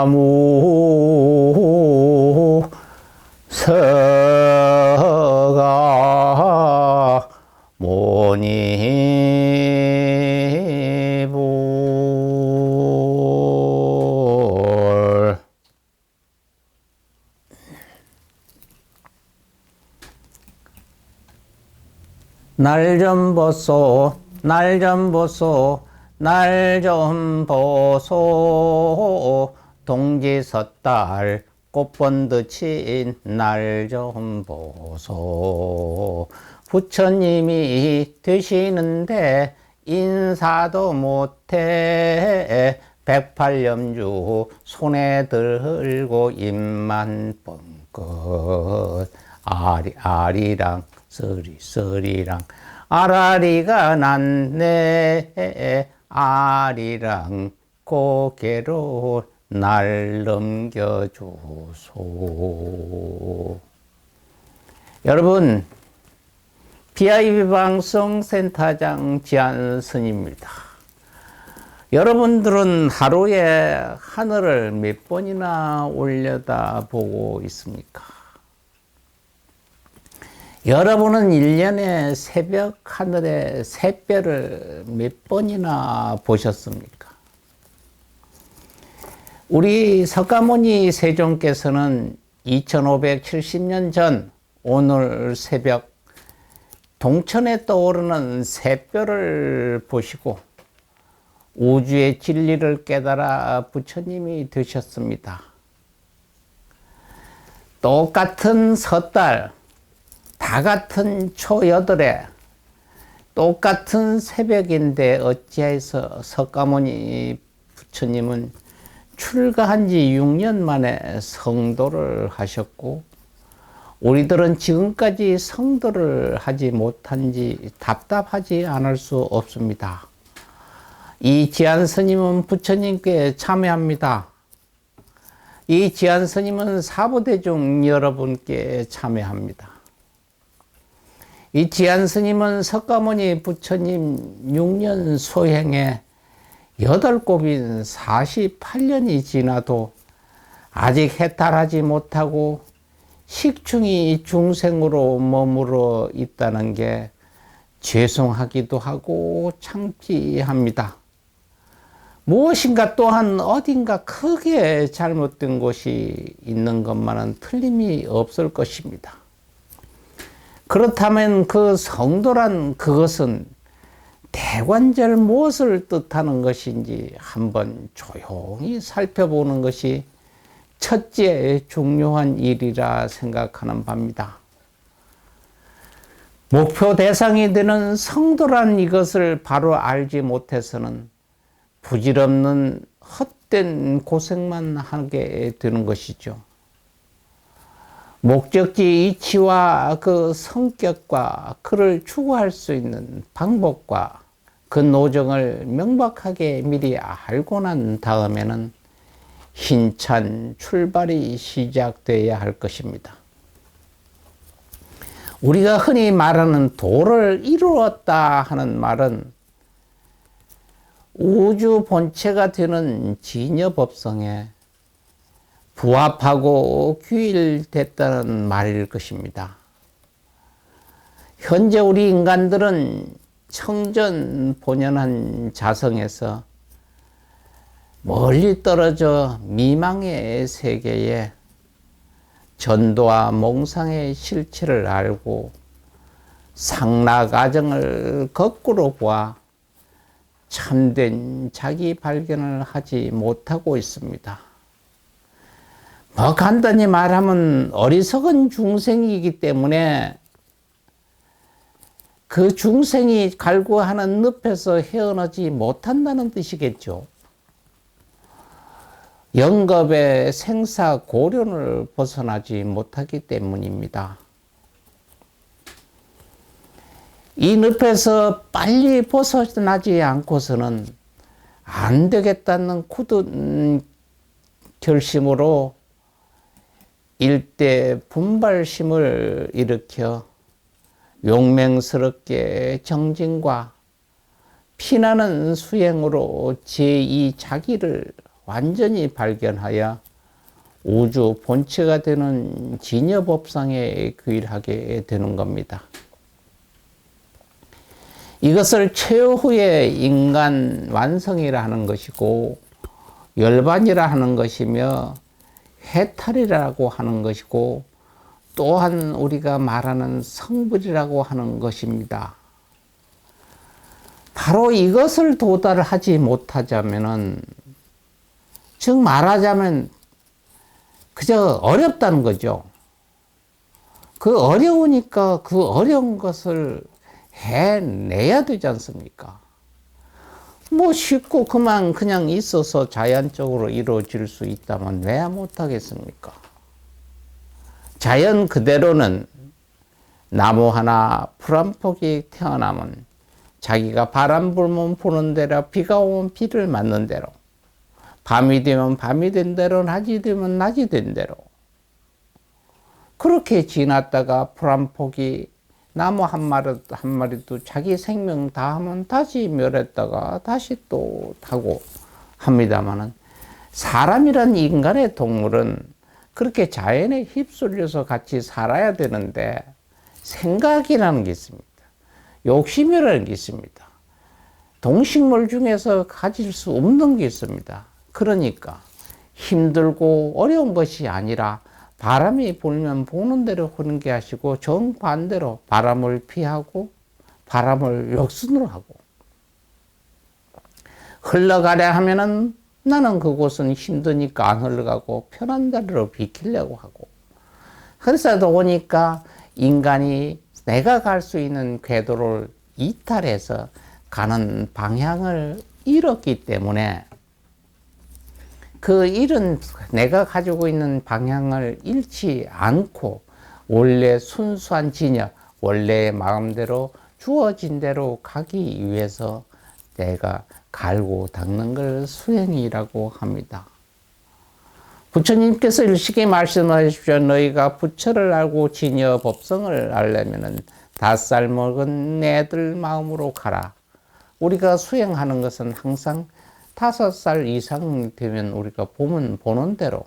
나무 서가 모니불 날 좀 보소 날 좀 보소 날 좀 보소 동지 섣달 꽃본 듯이 날 좀 보소 부처님이 되시는데 인사도 못해 108염주 손에 들고 입만 뻥끗 아리랑 쓰리랑 아라리가 났네 아리랑 고개로 날 넘겨주소. 여러분, BIB 방송 센터장 지한스님입니다. 여러분들은 하루에 하늘을 몇 번이나 올려다 보고 있습니까? 여러분은 1년에 새벽 하늘의 샛별을 몇 번이나 보셨습니까? 우리 석가모니 세존께서는 2570년 전 오늘 새벽 동천에 떠오르는 샛별을 보시고 우주의 진리를 깨달아 부처님이 되셨습니다. 똑같은 섣달 다 같은 초8에 똑같은 새벽인데 어찌해서 석가모니 부처님은 출가한 지 6년 만에 성도를 하셨고 우리들은 지금까지 성도를 하지 못한 지 답답하지 않을 수 없습니다. 이 지한스님은 부처님께 참여합니다. 이 지한스님은 사부대중 여러분께 참여합니다. 이 지한스님은 석가모니 부처님 6년 소행에 8곱인 48년이 지나도 아직 해탈하지 못하고 식충이 중생으로 머물러 있다는 게 죄송하기도 하고 창피합니다. 무엇인가 또한 어딘가 크게 잘못된 것이 있는 것만은 틀림이 없을 것입니다. 그렇다면 그 성도란 그것은 대관절 무엇을 뜻하는 것인지 한번 조용히 살펴보는 것이 첫째 중요한 일이라 생각하는 바입니다. 목표 대상이 되는 성도란 이것을 바로 알지 못해서는 부질없는 헛된 고생만 하게 되는 것이죠. 목적지 이치와 그 성격과 그를 추구할 수 있는 방법과 그 노정을 명확하게 미리 알고 난 다음에는 힘찬 출발이 시작되어야 할 것입니다. 우리가 흔히 말하는 도를 이루었다 하는 말은 우주 본체가 되는 진여법성에 부합하고 귀일됐다는 말일 것입니다. 현재 우리 인간들은 청전본연한 자성에서 멀리 떨어져 미망의 세계에 전도와 몽상의 실체를 알고 상락아정을 거꾸로 보아 참된 자기 발견을 하지 못하고 있습니다. 간단히 말하면 어리석은 중생이기 때문에 그 중생이 갈구하는 늪에서 헤어나지 못한다는 뜻이겠죠. 영겁의 생사고련을 벗어나지 못하기 때문입니다. 이 늪에서 빨리 벗어나지 않고서는 안 되겠다는 굳은 결심으로 일대 분발심을 일으켜 용맹스럽게 정진과 피나는 수행으로 제2 자기를 완전히 발견하여 우주 본체가 되는 진여법상에 귀일하게 되는 겁니다. 이것을 최후의 인간 완성이라 하는 것이고 열반이라 하는 것이며 해탈이라고 하는 것이고 또한 우리가 말하는 성불이라고 하는 것입니다. 바로 이것을 도달하지 못하자면은, 즉 말하자면 그저 어렵다는 거죠. 그 어려우니까 그 어려운 것을 해내야 되지 않습니까? 뭐 쉽고 그냥 있어서 자연적으로 이루어질 수 있다면 왜 못하겠습니까? 자연 그대로는 나무 하나 풀 한 폭이 태어나면 자기가 바람 불면 부는 대로, 비가 오면 비를 맞는 대로, 밤이 되면 밤이 된 대로, 낮이 되면 낮이 된 대로 그렇게 지났다가 풀 한 폭이 나무 한 마리도 자기 생명 다 하면 다시 멸했다가 다시 또 타고 합니다마는, 사람이란 인간의 동물은 그렇게 자연에 휩쓸려서 같이 살아야 되는데 생각이라는 게 있습니다. 욕심이라는 게 있습니다. 동식물 중에서 가질 수 없는 게 있습니다. 그러니까 힘들고 어려운 것이 아니라 바람이 불면 부는 대로 흐르게 하시고 정반대로 바람을 피하고 바람을 역순으로 하고, 흘러가려 하면은 나는 그곳은 힘드니까 안 흘러가고 편한 데로 비키려고 하고, 그래서 보니까 인간이 내가 갈 수 있는 궤도를 이탈해서 가는 방향을 잃었기 때문에, 그 잃은 내가 가지고 있는 방향을 잃지 않고 원래 순수한 진여, 원래의 마음대로 주어진 대로 가기 위해서 내가 갈고 닦는 걸 수행이라고 합니다. 부처님께서 일식에 말씀하십시오. 너희가 부처를 알고 진여 법성을 알려면은 5살 먹은 애들 마음으로 가라. 우리가 수행하는 것은 항상 5살 이상 되면 우리가 보면 보는 대로,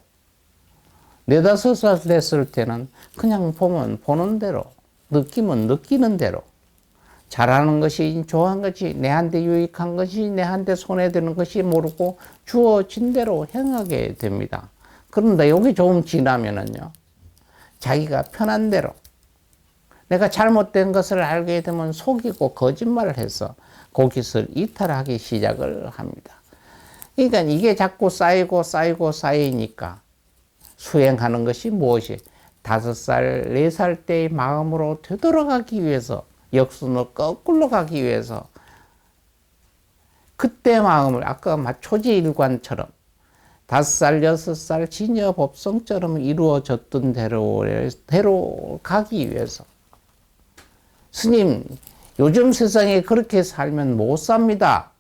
4, 5살 됐을 때는 그냥 보면 보는 대로, 느끼면 느끼는 대로, 잘하는 것이 좋아한 것이, 내한테 유익한 것이, 내한테 손해되는 것이 모르고 주어진 대로 행하게 됩니다. 그런데 여기 조금 지나면은요, 자기가 편한 대로, 내가 잘못된 것을 알게 되면 속이고 거짓말을 해서 거기서 이탈하기 시작을 합니다. 그러니까 이게 자꾸 쌓이니까 수행하는 것이 무엇이? 5살, 4살 때의 마음으로 되돌아가기 위해서, 역순으로 거꾸로 가기 위해서 그때 마음을 아까 초지일관처럼 5살, 6살 진여 법성처럼 이루어졌던 대로 가기 위해서. 스님, 요즘 세상에 그렇게 살면 못 삽니다.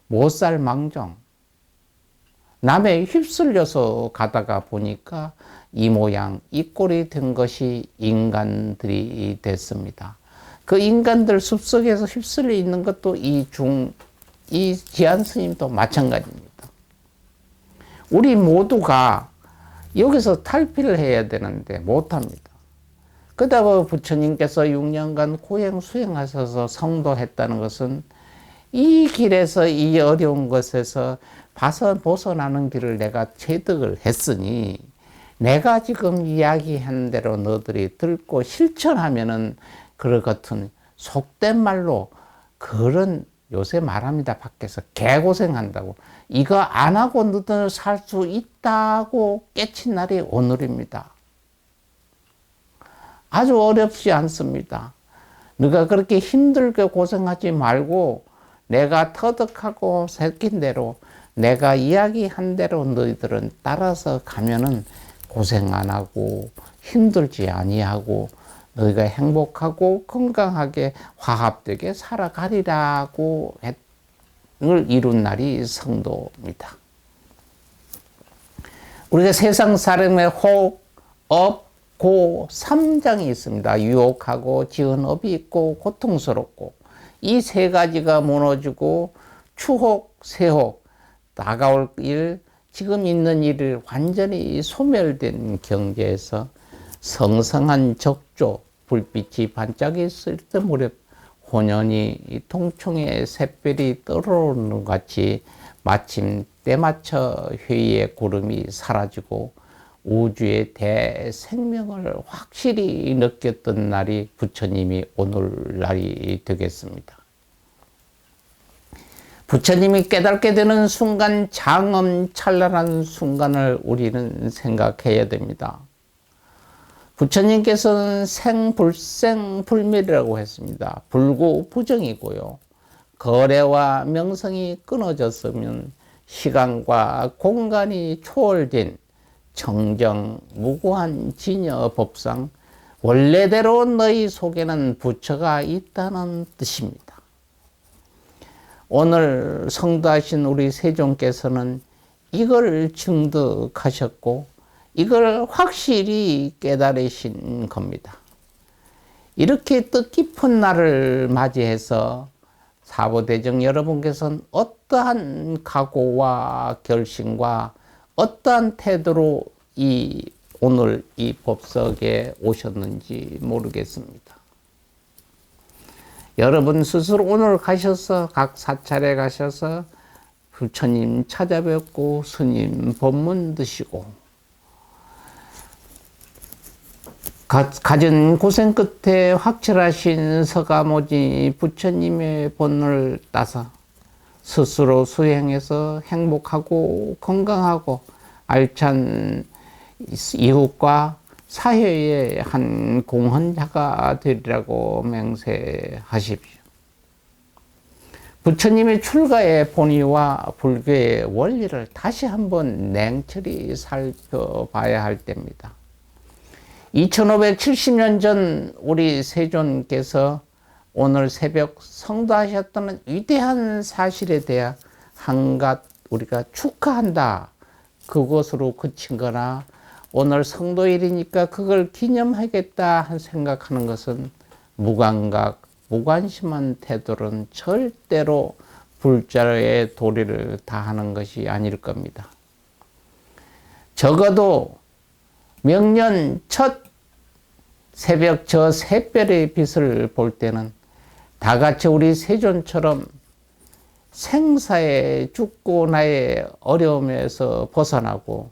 못 살 망정. 남에 휩쓸려서 가다가 보니까 이 모양, 이 꼴이 된 것이 인간들이 됐습니다. 그 인간들 숲속에서 휩쓸려 있는 것도 이 지안 스님도 마찬가지입니다. 우리 모두가 여기서 탈피를 해야 되는데 못합니다. 그러다 부처님께서 6년간 고행 수행하셔서 성도했다는 것은 이 길에서, 이 어려운 것에서 벗어나는 길을 내가 체득을 했으니, 내가 지금 이야기한 대로 너들이 듣고 실천하면은 그 같은 속된 말로 그런, 요새 말합니다. 밖에서 개고생한다고. 이거 안 하고 너들 살 수 있다고 깨친 날이 오늘입니다. 아주 어렵지 않습니다. 너가 그렇게 힘들게 고생하지 말고 내가 터득하고 새긴 대로, 내가 이야기한 대로 너희들은 따라서 가면은 고생 안 하고 힘들지 아니하고 너희가 행복하고 건강하게 화합되게 살아가리라고 을 이룬 날이 성도입니다. 우리가 세상 사람의 혹, 업, 고 3장이 있습니다. 유혹하고 지은 업이 있고 고통스럽고, 이 세 가지가 무너지고 추혹, 세혹, 다가올 일, 지금 있는 일을 완전히 소멸된 경제에서 성성한 적조, 불빛이 반짝였을 때 무렵 혼연히 통충의 샛별이 떠오르는 것 같이 마침 때맞춰 회의의 구름이 사라지고 우주의 대생명을 확실히 느꼈던 날이 부처님이 오늘날이 되겠습니다. 부처님이 깨닫게 되는 순간, 장엄찬란한 순간을 우리는 생각해야 됩니다. 부처님께서는 생불생불멸이라고 했습니다. 불구부정이고요. 거래와 명성이 끊어졌으면 시간과 공간이 초월된 청정 무고한 진여 법상 원래대로 너희 속에는 부처가 있다는 뜻입니다. 오늘 성도하신 우리 세존께서는 이걸 증득하셨고 이걸 확실히 깨달으신 겁니다. 이렇게 뜻깊은 날을 맞이해서 사부대중 여러분께서는 어떠한 각오와 결심과 어떠한 태도로 오늘 이 법석에 오셨는지 모르겠습니다. 여러분 스스로 오늘 가셔서 각 사찰에 가셔서 부처님 찾아뵙고 스님 법문 드시고 가진 고생 끝에 확철하신 서가모니 부처님의 본을 따서 스스로 수행해서 행복하고 건강하고 알찬 이웃과 사회의 한 공헌자가 되리라고 맹세하십시오. 부처님의 출가의 본의와 불교의 원리를 다시 한번 냉철히 살펴봐야 할 때입니다. 2570년 전 우리 세존께서 오늘 새벽 성도하셨다는 위대한 사실에 대해 한갓 우리가 축하한다. 그것으로 그친 거나 오늘 성도일이니까 그걸 기념하겠다 생각하는 것은 무감각, 무관심한 태도는 절대로 불자의 도리를 다하는 것이 아닐 겁니다. 적어도 명년 첫 새벽 저 샛별의 빛을 볼 때는 다 같이 우리 세존처럼 생사의 죽고 나의 어려움에서 벗어나고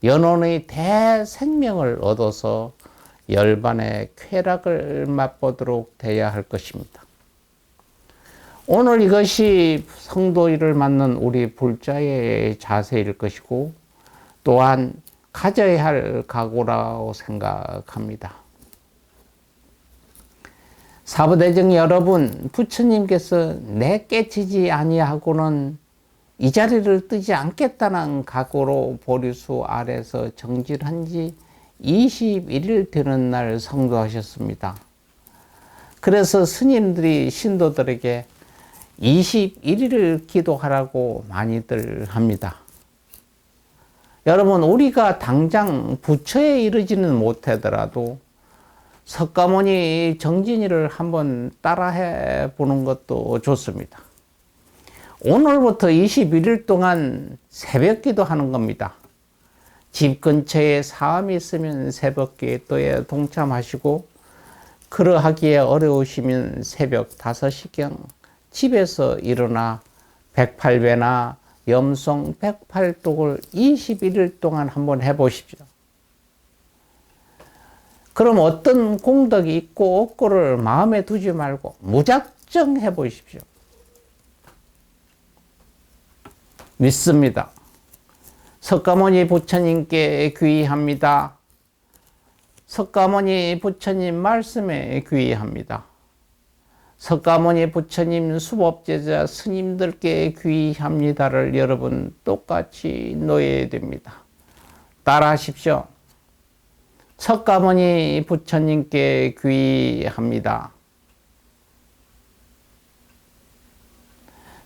연원의 대생명을 얻어서 열반의 쾌락을 맛보도록 돼야 할 것입니다. 오늘 이것이 성도일을 맞는 우리 불자의 자세일 것이고 또한 가져야 할 각오라고 생각합니다. 사부대중 여러분, 부처님께서 내 깨치지 아니하고는 이 자리를 뜨지 않겠다는 각오로 보리수 아래서 정질한 지 21일 되는 날 성도하셨습니다. 그래서 스님들이 신도들에게 21일을 기도하라고 많이들 합니다. 여러분, 우리가 당장 부처에 이르지는 못하더라도 석가모니 정진이를 한번 따라해 보는 것도 좋습니다. 오늘부터 21일 동안 새벽기도 하는 겁니다. 집 근처에 사암이 있으면 새벽기도에 동참하시고 그러하기에 어려우시면 새벽 5시경 집에서 일어나 108배나 염송 108독을 21일 동안 한번 해보십시오. 그럼 어떤 공덕이 있고 없고를 마음에 두지 말고 무작정 해보십시오. 믿습니다. 석가모니 부처님께 귀의합니다. 석가모니 부처님 말씀에 귀의합니다. 석가모니 부처님 수법제자 스님들께 귀의합니다를 여러분 똑같이 놓아야 됩니다. 따라하십시오. 석가모니 부처님께 귀의합니다.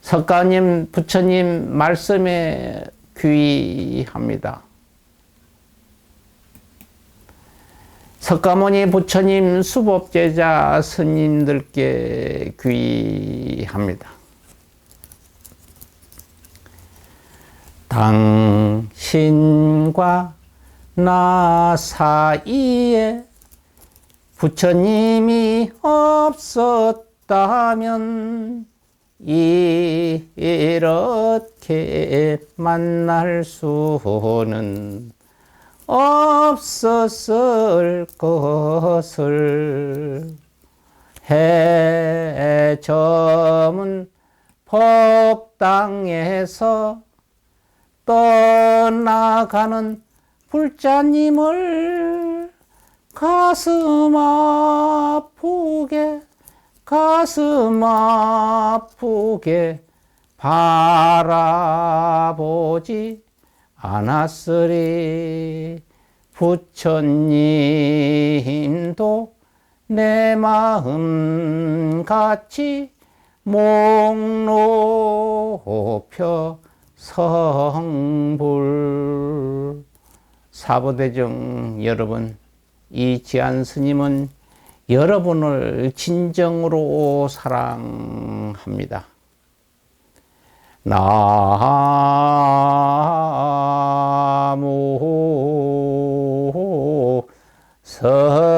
석가모니 부처님 말씀에 귀의합니다. 석가모니 부처님 수법제자 스님들께 귀합니다. 당신과 나 사이에 부처님이 없었다면 이렇게 만날 수는 없었을 것을. 해저문 법당에서 떠나가는 불자님을 가슴 아프게 바라보지 않았으리. 부처님도 내 마음 같이 목 높여 성불. 사부대중 여러분, 이 지안 스님은 여러분을 진정으로 사랑합니다. 나무 서